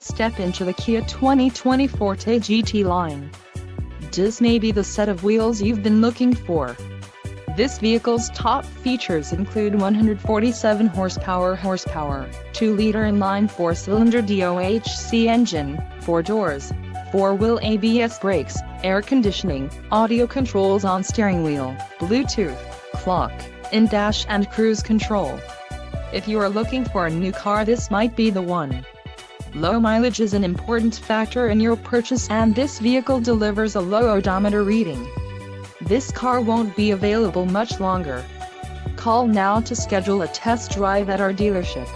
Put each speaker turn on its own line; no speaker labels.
Step into the Kia 2020 Forte GT-Line. This may be the set of wheels you've been looking for. This vehicle's top features include 147 horsepower, 2-liter inline 4-cylinder DOHC engine, 4 doors, 4-wheel ABS brakes, air conditioning, audio controls on steering wheel, Bluetooth, clock, in-dash and cruise control. If you are looking for a new car, this might be the one. Low mileage is an important factor in your purchase, and this vehicle delivers a low odometer reading. This car won't be available much longer. Call now to schedule a test drive at our dealership.